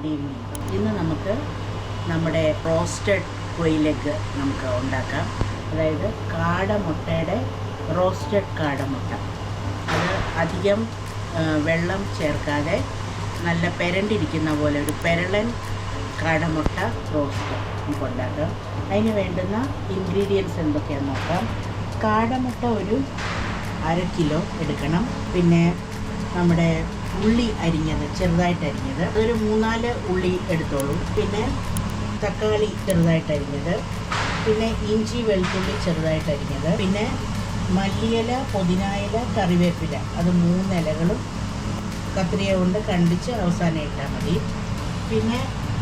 Good evening. ഇന്ന് നമുക്ക് നമ്മുടെ റോസ്റ്റഡ് കൊയിലെഗ് നമുക്ക് ഉണ്ടാക്കാം. അതായത് കാടമുട്ടയുടെ റോസ്റ്റഡ് കാടമുട്ട. അത് അധികം വെള്ളം ചേർക്കാതെ നല്ല പെരണ്ടിരിക്കുന്ന പോലെ ഒരു പെരളൻ കാടമുട്ട റോസ്റ്റ് നമുക്ക് ഉണ്ടാക്കാം. അതിന് വേണ്ടുന്ന ഇൻഗ്രീഡിയൻസ് എന്തൊക്കെയാണെന്ന് നോക്കാം. കാടമുട്ട ഒരു 1/2 കിലോ എടുക്കണം. പിന്നെ നമ്മുടെ ഉള്ളി അരിഞ്ഞത്, ചെറുതായിട്ട് അരിഞ്ഞത് അതൊരു 3-4 ഉള്ളി എടുത്തോളൂ. പിന്നെ തക്കാളി ചെറുതായിട്ട് അരിഞ്ഞത്, പിന്നെ ഇഞ്ചി വെളുത്തുള്ളി ചെറുതായിട്ട് അരിഞ്ഞത്, പിന്നെ മല്ലിയില, പുതിനയില, കറിവേപ്പില അത് 3 ഇലകളും കത്രിക കൊണ്ട് കണ്ടിച്ച് അവസാനം ഇട്ടാൽ മതി. പിന്നെ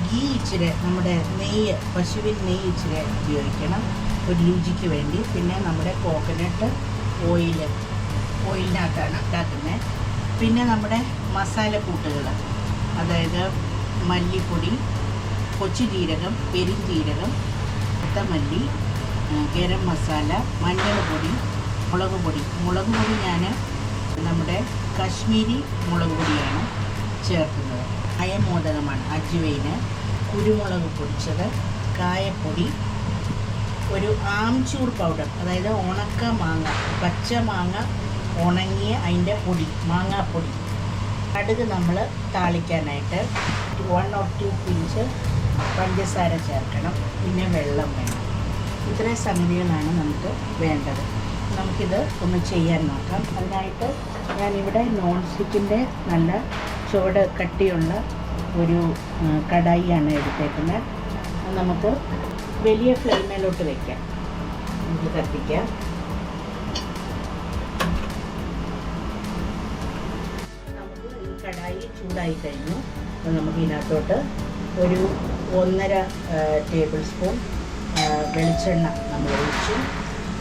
ഗീ ഇച്ചിരി, നമ്മുടെ നെയ്യ്, പശുവിൻ നെയ്യ് ഇച്ചിരി ഉപയോഗിക്കണം ഒരു രുചിക്ക് വേണ്ടി. പിന്നെ നമ്മുടെ കോക്കനട്ട് ഓയിലിനകത്താണ് ഉണ്ടാക്കുന്നത്. പിന്നെ നമ്മുടെ മസാലക്കൂട്ടുകൾ, അതായത് മല്ലിപ്പൊടി, കൊച്ചു ജീരകം, പെരുംജീരകം, മല്ലി, ഗരം മസാല, മഞ്ഞൾ പൊടി, മുളക് പൊടി. ഞാൻ നമ്മുടെ കാശ്മീരി മുളക് പൊടിയാണ് ചേർക്കുന്നത്. അയമോദകമാണ്, അജ്വൈന്, കുരുമുളക് പൊടിച്ചത്, കായപ്പൊടി, ഒരു ആംചൂർ പൗഡർ, അതായത് ഉണക്ക മാങ്ങ, പച്ച മാങ്ങ ഉണങ്ങിയ അതിൻ്റെ പൊടി, മാങ്ങാപ്പൊടി. കടുക് നമ്മൾ താളിക്കാനായിട്ട് 1 or 2 പിഞ്ച് പഞ്ചസാര ചേർക്കണം. പിന്നെ വെള്ളം വേണം. ഇത്രയും സംഗതികളാണ് നമുക്ക് വേണ്ടത്. നമുക്കിത് ഒന്ന് ചെയ്യാൻ നോക്കാം. അതിനായിട്ട് ഞാനിവിടെ നോൺ സ്റ്റിക്കിൻ്റെ നല്ല ചുവട് കട്ടിയുള്ള ഒരു കടായിയാണ് എടുത്തേക്കുന്നത്. നമുക്ക് വലിയ ഫ്ലെയിമിലോട്ട് വയ്ക്കാം. നമുക്ക് കത്തിക്കാം. നമുക്ക് ഈ കടായി ചൂടായി കഴിഞ്ഞു. നമുക്ക് ഇതിനകത്തോട്ട് ഒരു 1.5 ടേബിൾ സ്പൂൺ വെളിച്ചെണ്ണ നമ്മൾ ഒഴിച്ചു.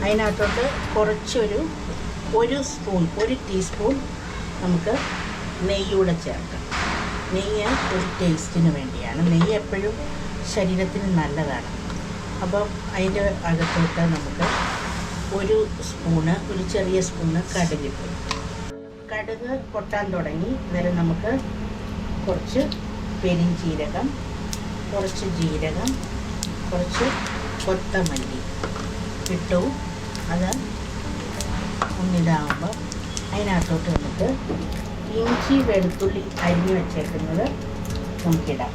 അതിനകത്തോട്ട് കുറച്ചൊരു 1 ടീസ്പൂൺ നമുക്ക് നെയ്യൂടെ ചേർക്കാം. നെയ്യ് ഒരു ടേസ്റ്റിന് വേണ്ടിയാണ്. നെയ്യ് എപ്പോഴും ശരീരത്തിന് നല്ലതാണ്. അപ്പം അതിൻ്റെ അകത്തോട്ട് നമുക്ക് ഒരു ചെറിയ സ്പൂണ് കടുകിട്ടു. കടുക് പൊട്ടാൻ തുടങ്ങി. അന്നേരം നമുക്ക് കുറച്ച് പെരുംജീരകം, കുറച്ച് ജീരകം, കുറച്ച് കൊത്തമല്ലി ഇട്ടു. അത് ഒന്നിതാകുമ്പോൾ അതിനകത്തോട്ട് നമുക്ക് ഇഞ്ചി വെളുത്തുള്ളി അരിഞ്ഞു വച്ചേക്കുന്നത് നമുക്കിടാം.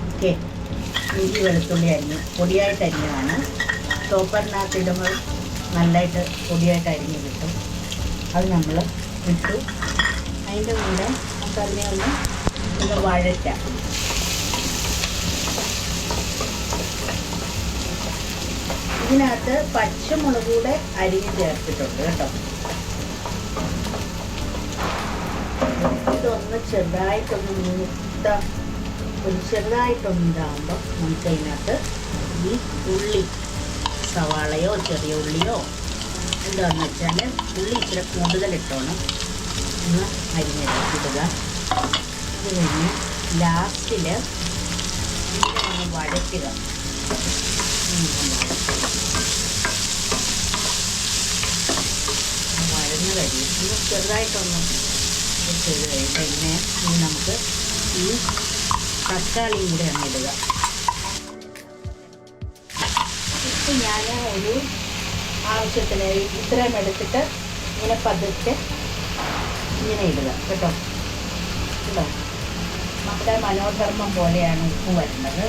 ഓക്കെ, ഇഞ്ചി വെളുത്തുള്ളി പൊടിയായിട്ട് അരിഞ്ഞതാണ്. ചോപ്പറിനകത്ത് ഇടുമ്പോൾ നല്ലതായിട്ട് പൊടിയായിട്ട് അരിഞ്ഞ് കിട്ടും. അത് നമ്മൾ ഇട്ടു. അതിൻ്റെ കൂടെ നമുക്ക് അതിനെ ഒന്ന് വഴറ്റാം. ഇതിനകത്ത് പച്ചമുളക് കൂടെ അരിഞ്ഞ് ചേർത്തിട്ടുണ്ട് കേട്ടോ. ഇതൊന്ന് ചെറുതായിട്ടൊന്നിതാകുമ്പോൾ നമുക്ക് അതിനകത്ത് ഈ ഉള്ളി, സവാളയോ ചെറിയ ഉള്ളിയോ എന്താണെന്ന് വെച്ചാൽ ഉള്ളി ഇച്ചിരി കൂടുതലിട്ടോണം ഒന്ന് അരിഞ്ഞിടുക. അത് കഴിഞ്ഞ് ലാസ്റ്റിൽ ഇതിനെ ഒന്ന് വഴറ്റുക. വഴന്ന് കഴിയും. ഒന്ന് ചെറുതായിട്ടൊന്ന് ചെയ്ത് കഴിഞ്ഞിട്ട് ഇനി നമുക്ക് ഈ തക്കാളിയും കൂടെ അങ്ങ് ഇടുക. ഇപ്പം ഞാൻ ഒരു ആവശ്യത്തിന് ഇത്രയും എടുത്തിട്ട് ഇങ്ങനെ പതുക്കെ ഇങ്ങനെ ഇടുക കേട്ടോ. കേട്ടോ, നമ്മുടെ മനോധർമ്മം പോലെയാണ് ഉപ്പ് വരുന്നത്.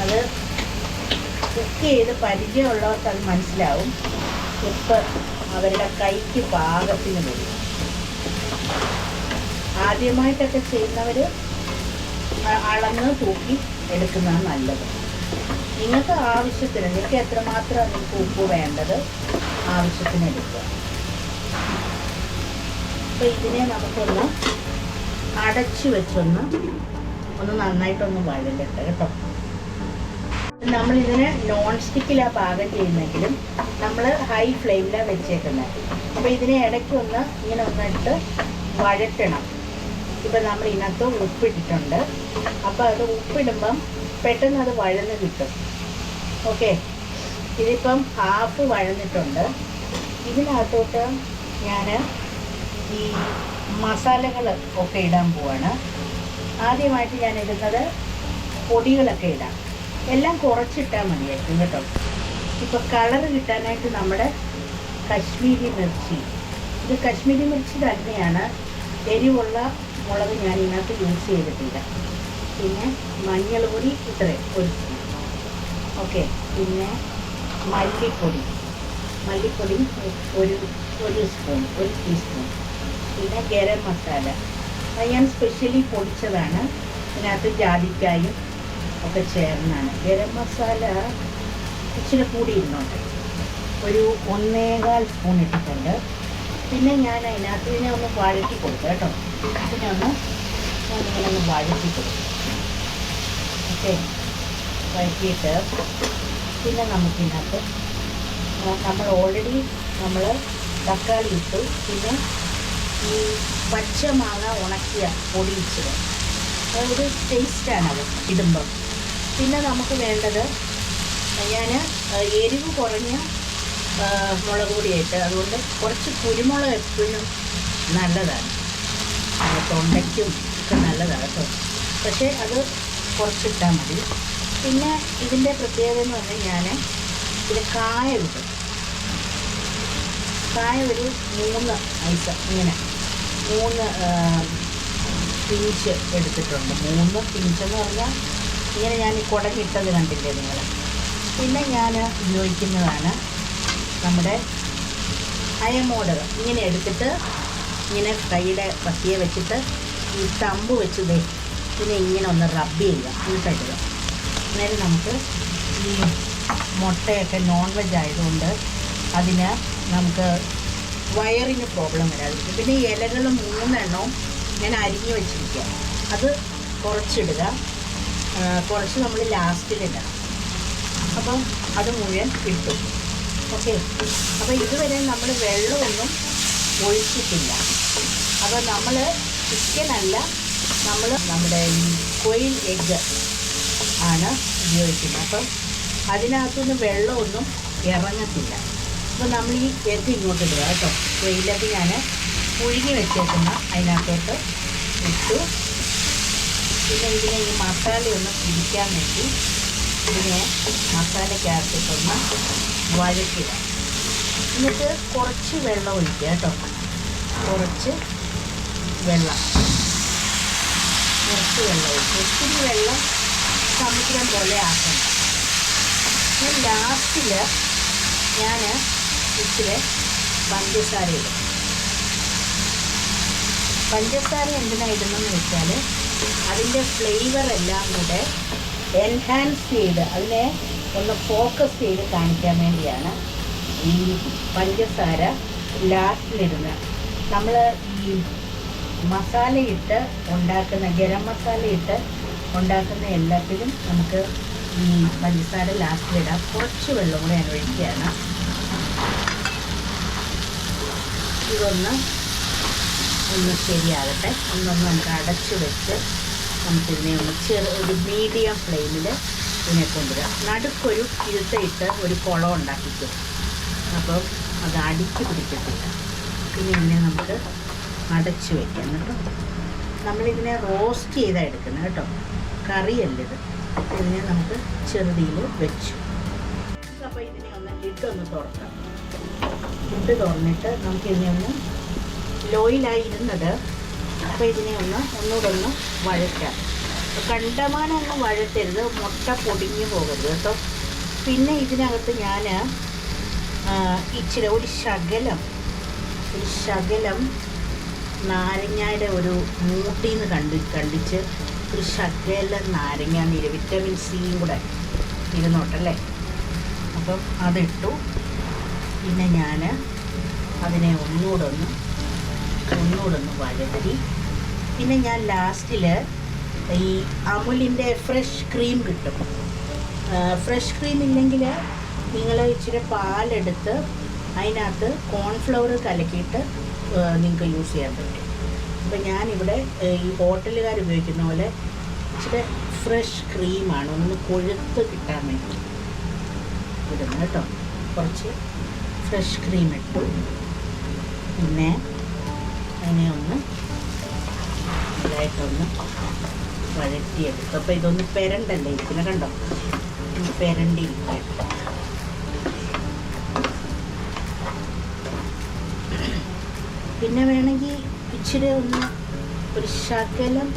അത് കുക്ക് ചെയ്ത് പരിചയമുള്ളവർക്ക് അത് മനസ്സിലാവും. ഉപ്പ് അവരുടെ കൈക്ക് പാകത്തിന് വരും. ആദ്യമായിട്ടൊക്കെ ചെയ്യുന്നവർ അളന്ന് തൂക്കി എടുക്കുന്നതാണ് നല്ലത്. നിങ്ങൾക്ക് ആവശ്യത്തിന്, നിങ്ങൾക്ക് എത്രമാത്രം നിങ്ങൾക്ക് ഉപ്പ് വേണ്ടത് ആവശ്യത്തിന് എടുക്കുക. അപ്പോൾ ഇതിനെ നമുക്കൊന്ന് അടച്ചു വെച്ചൊന്ന് നന്നായിട്ടൊന്ന് വഴലട്ടെ കേട്ടോ. നമ്മളിതിനെ നോൺ സ്റ്റിക്കിലാണ് പാകം ചെയ്യുന്നെങ്കിലും നമ്മൾ ഹൈ ഫ്ലെയിമിലാണ് വെച്ചേക്കുന്നത്. അപ്പോൾ ഇതിനെ ഇടയ്ക്കൊന്ന് ഇങ്ങനെ ഒന്നിട്ട് വഴറ്റണം. ഇപ്പം നമ്മൾ ഇതിനകത്ത് ഉപ്പിട്ടിട്ടുണ്ട്. അപ്പോൾ അത് ഉപ്പിടുമ്പം പെട്ടെന്ന് അത് വഴന്ന് കിട്ടും. ഓക്കെ, ഇതിപ്പം ഹാഫ് വഴന്നിട്ടുണ്ട്. ഇതിനകത്തോട്ട് ഞാൻ ഈ മസാലകൾ ഒക്കെ ഇടാൻ പോവാണ്. ആദ്യമായിട്ട് ഞാൻ ഇടുന്നത് പൊടികളൊക്കെ ഇടാം. എല്ലാം കുറച്ചിട്ടാൽ മതിയായിരിക്കും കേട്ടോ. ഇപ്പോൾ കളറ് കിട്ടാനായിട്ട് നമ്മുടെ കശ്മീരി മിർച്ചി, ഇത് കശ്മീരി മിർച്ചി തന്നെയാണ്, എരിവുള്ള മുളക് ഞാൻ ഇതിനകത്ത് യൂസ് ചെയ്തിട്ടില്ല. പിന്നെ മഞ്ഞൾ പൊടി ഇത്രയും ഒരു സ്പൂൺ. ഓക്കെ, പിന്നെ മല്ലിപ്പൊടി ഒരു സ്പൂൺ, ഒരു ടീസ്പൂൺ. പിന്നെ ഗരം മസാല, അത് ഞാൻ സ്പെഷ്യലി പൊടിച്ചതാണ്, ഇതിനകത്ത് ജാതിക്കായും ഒക്കെ ചേർന്നാണ്. ഗരം മസാല ഇച്ചിരി കൂടി ഇരുന്നോട്ടെ, ഒരു 1.25 സ്പൂൺ ഇട്ടിട്ടുണ്ട്. പിന്നെ ഞാൻ അതിനകത്ത് ഇതിനെ ഒന്ന് വഴറ്റി കൊടുക്കുക കേട്ടോ. ഞാനിങ്ങനെ ഒന്ന് വഴറ്റി കൊടുക്കും. ഓക്കെ, വഴറ്റിയിട്ട് പിന്നെ നമുക്കിതിനകത്ത് നമ്മൾ ഓൾറെഡി തക്കാളി ഇട്ടു. പിന്നെ ഈ പച്ചമാങ്ങ ഉണക്കിയ പൊടിയിച്ചത്, അതൊരു ടേസ്റ്റാണത് ഇടുമ്പം. പിന്നെ നമുക്ക് വേണ്ടത്, ഞാൻ എരിവ് കുറഞ്ഞ മുളക് പൊടിയായിട്ട്, അതുകൊണ്ട് കുറച്ച് കുരുമുളക് എപ്പോഴും നല്ലതാണ്, തൊണ്ടയ്ക്കും ഒക്കെ നല്ലതാണ് കേട്ടോ. പക്ഷേ അത് കുറച്ചിട്ടാൽ മതി. പിന്നെ ഇതിൻ്റെ പ്രത്യേകത എന്ന് പറഞ്ഞാൽ ഞാൻ ഇത് കായ ഇടും. കായ ഒരു 3 ഐസ്, ഇങ്ങനെ 3 പിഞ്ച് എടുത്തിട്ടുണ്ട്. 3 പിഞ്ചെന്ന് പറഞ്ഞാൽ ഇങ്ങനെ ഞാൻ ഈ കുടഞ്ഞിട്ടത് കണ്ടില്ലേ നിങ്ങൾ. പിന്നെ ഞാൻ ഉപയോഗിക്കുന്നതാണ് നമ്മുടെ അയമോദകം. ഇങ്ങനെ എടുത്തിട്ട് ഇങ്ങനെ കൈയുടെ പത്തിയെ വെച്ചിട്ട് ഈ തമ്പ് വെച്ച് പിന്നെ ഇങ്ങനെ ഒന്ന് റബ്ബ് ചെയ്യുക, എന്നിട്ടിടുക. അന്നേരം നമുക്ക് ഈ മുട്ടയൊക്കെ നോൺ വെജ് ആയതുകൊണ്ട് അതിന് നമുക്ക് വയറിന് പ്രോബ്ലം വരാതിരിക്കും. പിന്നെ ഈ ഇലകൾ 3 എണ്ണവും ഞാൻ അരിഞ്ഞ് വെച്ചിരിക്കുക, അത് കുറച്ചിടുക, കുറച്ച് നമ്മൾ ലാസ്റ്റിലിടണം. അപ്പം അത് മുഴുവൻ ഇട്ടു. ഓക്കെ, അപ്പോൾ ഇതുവരെ നമ്മൾ വെള്ളമൊന്നും ഒഴിച്ചിട്ടില്ല. അപ്പോൾ നമ്മൾ ചിക്കനല്ല, നമ്മുടെ ഈ കൊയിൽ എഗ്ഗ് ആണ് ഉപയോഗിക്കുന്നത്. അപ്പം അതിനകത്തുനിന്ന് വെള്ളമൊന്നും ഇറങ്ങത്തില്ല. അപ്പോൾ നമ്മൾ ഈ എഗ്ഗ് ഇങ്ങോട്ട് ഇടുക കേട്ടോ. കൊയിൽ എഗ്ഗ് ഞാൻ പുഴുങ്ങി വെച്ചേക്കുന്ന അതിനകത്തോട്ട് ഇട്ടു. പിന്നെ ഇതിനെ ഈ മസാലയൊന്ന് പിടിക്കാൻ വേണ്ടി ഇതിനെ മസാലയ്ക്കകത്തിട്ടൊന്ന് വഴറ്റുക. എന്നിട്ട് കുറച്ച് വെള്ളം ഒഴിക്കുക കേട്ടോ, കുറച്ച് വെള്ളം ഒഴിക്കുക. ഒത്തിരി വെള്ളം സമുദ്രം പോലെ ആക്കണം. ഞാൻ ലാസ്റ്റിൽ ഇച്ചിരി പഞ്ചസാര ഇടും. പഞ്ചസാര എന്തിനാണ് ഇടുന്നതെന്ന് വെച്ചാൽ അതിൻ്റെ ഫ്ലേവറെല്ലാം കൂടെ എൻഹാൻസ് ചെയ്ത് അതിനെ ഒന്ന് ഫോക്കസ് ചെയ്ത് കാണിക്കാൻ വേണ്ടിയാണ് ഈ പഞ്ചസാര ലാസ്റ്റിലിടുന്നത്. നമ്മൾ ഈ മസാലയിട്ട് ഉണ്ടാക്കുന്ന, ഗരം മസാലയിട്ട് ഉണ്ടാക്കുന്ന എല്ലാത്തിലും നമുക്ക് ഈ പഞ്ചസാര ലാസ്റ്റിലിടാം. കുറച്ച് വെള്ളം കൂടെ ഞാൻ ഒഴിക്കുകയാണ്. ഇതൊന്ന് ശരിയാകട്ടെ. നമുക്ക് അടച്ച് വെച്ച് നമുക്കിതിനെ ഒരു മീഡിയം ഫ്ലെയിമിൽ ഇതിനെ കൊണ്ടുവരാം. നടുക്കൊരു ഇരുട്ടയിട്ട് ഒരു കുളം ഉണ്ടാക്കിക്കും. അപ്പം അത് അടിക്ക് പിടിക്കത്തില്ല. പിന്നെ ഇതിനെ നമുക്ക് അടച്ച് വയ്ക്കാം കേട്ടോ. നമ്മളിതിനെ റോസ്റ്റ് ചെയ്താണ് എടുക്കുന്നത് കേട്ടോ, കറിയല്ലത്. ഇതിനെ നമുക്ക് ചെറുതിയിൽ വെച്ചു. അപ്പോൾ ഇതിനെ ലിഡൊന്ന് തുറക്കാം. ലിഡ് തുറന്നിട്ട് നമുക്കിതിനെ ലോയിലായി ഇരുന്നത്. അപ്പോൾ ഇതിനെ ഒന്നുകൂടെ വഴറ്റാം. കണ്ടമാനം വഴറ്റരുത്, മുട്ട പൊടിഞ്ഞു പോകരുത് കേട്ടോ. പിന്നെ ഇതിനകത്ത് ഞാൻ ഇച്ചിരി ഒരു ശകലം നാരങ്ങയുടെ ഒരു മൂട്ടിന്ന് കണ്ടിച്ച് ഒരു ശകലം നാരങ്ങ നീര്, വിറ്റമിൻ സിയും കൂടെ ഇരുന്നോട്ടല്ലേ. അപ്പം അതിട്ടു. പിന്നെ ഞാൻ അതിനെ ഒന്നുകൂടെ വഴറ്റി. പിന്നെ ഞാൻ ലാസ്റ്റിൽ ഈ അമുലിൻ്റെ ഫ്രഷ് ക്രീം കിട്ടും. ഫ്രഷ് ക്രീം ഇല്ലെങ്കിൽ നിങ്ങൾ ഇച്ചിരി പാലെടുത്ത് അതിനകത്ത് കോൺഫ്ലവർ കലക്കിയിട്ട് നിങ്ങൾക്ക് യൂസ് ചെയ്യാൻ പറ്റും. അപ്പോൾ ഞാനിവിടെ ഈ ഹോട്ടലുകാർ ഉപയോഗിക്കുന്ന പോലെ ഇച്ചിരി ഫ്രഷ് ക്രീമാണ് ഒന്ന് കൊഴുത്ത് കിട്ടാൻ വേണ്ടി ഇടുന്നത് കേട്ടോ. കുറച്ച് ഫ്രഷ് ക്രീം ഇട്ടു. പിന്നെ അതിനെ ഒന്ന് ഇതായിട്ടൊന്ന് വഴറ്റിയെടുക്കും. അപ്പോൾ ഇതൊന്ന് പെരണ്ടല്ലേ ഇരിക്കുന്ന, കണ്ടോ, പെരണ്ടിരിക്കുക. പിന്നെ വേണമെങ്കിൽ ഇച്ചിരി ഒന്ന് ഒരു ശകലം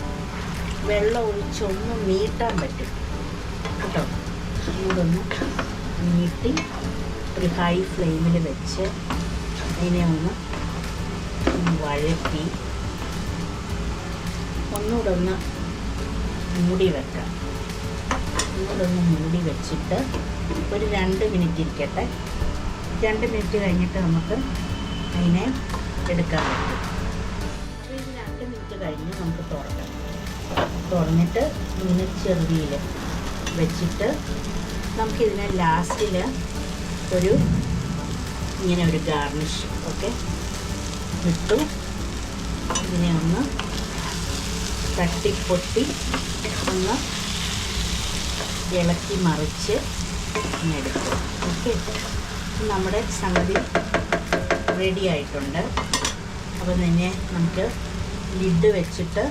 വെള്ളം ഒഴിച്ചൊന്ന് നീട്ടാൻ പറ്റും കേട്ടോ. ചൂടൊന്ന് നീട്ടി ഒരു ഹൈ ഫ്ലെയിമിൽ വെച്ച് അതിനെ ഒന്ന് വഴറ്റി ഒന്നുകൂടെ ഒന്ന് മൂടി വെക്കാം. ഒന്നുകൂടെ ഒന്ന് മൂടി വെച്ചിട്ട് ഒരു 2 മിനിറ്റ് ഇരിക്കട്ടെ. 2 മിനിറ്റ് കഴിഞ്ഞിട്ട് നമുക്ക് അതിനെ എടുക്കാൻ പറ്റും. അപ്പോൾ ഇത് 2 മിനിറ്റ് കഴിഞ്ഞ് നമുക്ക് തുറന്നിട്ട് ഇങ്ങനെ ചെറുതിയിൽ വെച്ചിട്ട് നമുക്കിതിനെ ലാസ്റ്റിൽ ഇങ്ങനെ ഒരു ഗാർണിഷ് ഒക്കെ ഇട്ടു ഇതിനെ ഒന്ന് തട്ടിപ്പൊട്ടി ഒന്ന് ഇളക്കി മറിച്ച് എടുക്കും. ഓക്കെ, നമ്മുടെ സംഗതി റെഡി ആയിട്ടുണ്ട്. അപ്പോൾ തന്നെ നമുക്ക് ലിഡ് വെച്ചിട്ട്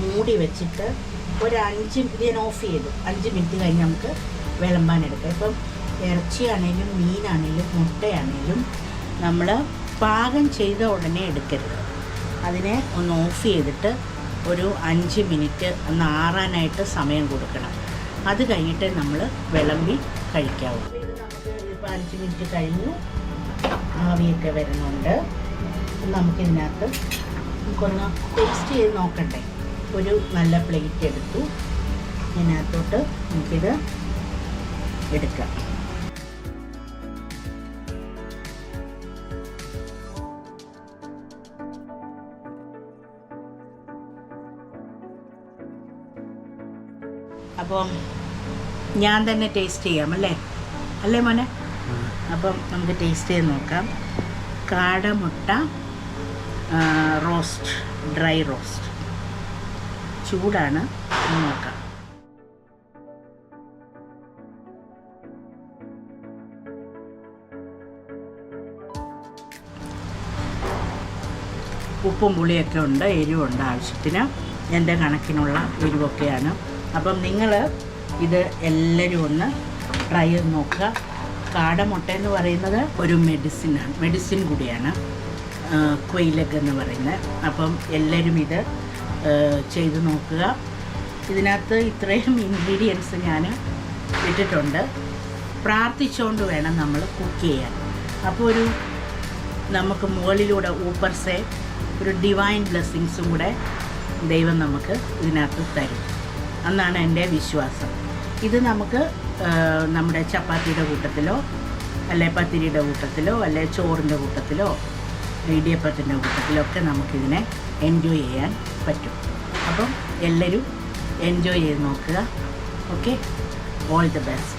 മൂടി വെച്ചിട്ട് ഒരു 5 ഇതിന് ഓഫ് ചെയ്തു 5 മിനിറ്റ് കഴിഞ്ഞ് നമുക്ക് വിളമ്പാനെടുക്കാം. ഇപ്പം ഇറച്ചിയാണേലും മീനാണേലും മുട്ടയാണേലും നമ്മൾ പാകം ചെയ്ത ഉടനെ എടുക്കരുത്. അതിനെ ഒന്ന് ഓഫ് ചെയ്തിട്ട് ഒരു 5 മിനിറ്റ് ഒന്ന് ആറാനായിട്ട് സമയം കൊടുക്കണം. അത് കഴിഞ്ഞിട്ട് നമ്മൾ വിളമ്പി കഴിക്കാവൂ. ഇത് നമുക്ക് ഇപ്പോൾ 5 മിനിറ്റ് കഴിഞ്ഞു, ആവിയൊക്കെ വരുന്നുണ്ട്. നമുക്കിതിനകത്ത് നമുക്കൊന്ന് ടേസ്റ്റ് ചെയ്ത് നോക്കണ്ടേ. ഒരു നല്ല പ്ലേറ്റ് എടുത്തു, ഇതിനകത്തോട്ട് നമുക്കിത് എടുക്കാം. അപ്പം ഞാൻ തന്നെ ടേസ്റ്റ് ചെയ്യാം അല്ലേ മോനെ? അപ്പം നമുക്ക് ടേസ്റ്റ് ചെയ്ത് നോക്കാം. കാടമുട്ട റോസ്റ്റ്, ഡ്രൈ റോസ്റ്റ് ചൂടാണ്, നോക്കാം. ഉപ്പും പുളിയൊക്കെ ഉണ്ട്, എരിവുണ്ട് ആവശ്യത്തിന്. എൻ്റെ കണക്കിനുള്ള എരിവൊക്കെയാണ്. അപ്പം നിങ്ങൾ ഇത് എല്ലാവരും ഒന്ന് ട്രൈ ചെയ്ത് നോക്കുക. കാടമുട്ട എന്ന് പറയുന്നത് ഒരു മെഡിസിൻ കൂടിയാണ്, ക്വെയിൽ എഗ് എന്ന് പറയുന്നത്. അപ്പം എല്ലാവരും ഇത് ചെയ്ത് നോക്കുക. ഇതിനകത്ത് ഇത്രയും ഇൻഗ്രീഡിയൻസ് ഞാൻ ഇട്ടിട്ടുണ്ട്. പ്രാർത്ഥിച്ചുകൊണ്ട് വേണം നമ്മൾ കുക്ക് ചെയ്യാൻ. അപ്പോൾ നമുക്ക് മുകളിലൂടെ ഊപ്പർസെ ഒരു ഡിവൈൻ ബ്ലെസ്സിങ്സും കൂടെ ദൈവം നമുക്ക് ഇതിനകത്ത് തരും എന്നാണ് എൻ്റെ വിശ്വാസം. ഇത് നമുക്ക് നമ്മുടെ ചപ്പാത്തിയുടെ കൂട്ടത്തിലോ അല്ലെ പത്തിരിയുടെ കൂട്ടത്തിലോ അല്ലെ ചോറിൻ്റെ കൂട്ടത്തിലോ ഇടിയപ്പത്തിൻ്റെ കൂട്ടത്തിലോ ഒക്കെ നമുക്കിതിനെ എൻജോയ് ചെയ്യാൻ പറ്റും. അപ്പം എല്ലാവരും എൻജോയ് ചെയ്ത് നോക്കുക. Okay, all the best.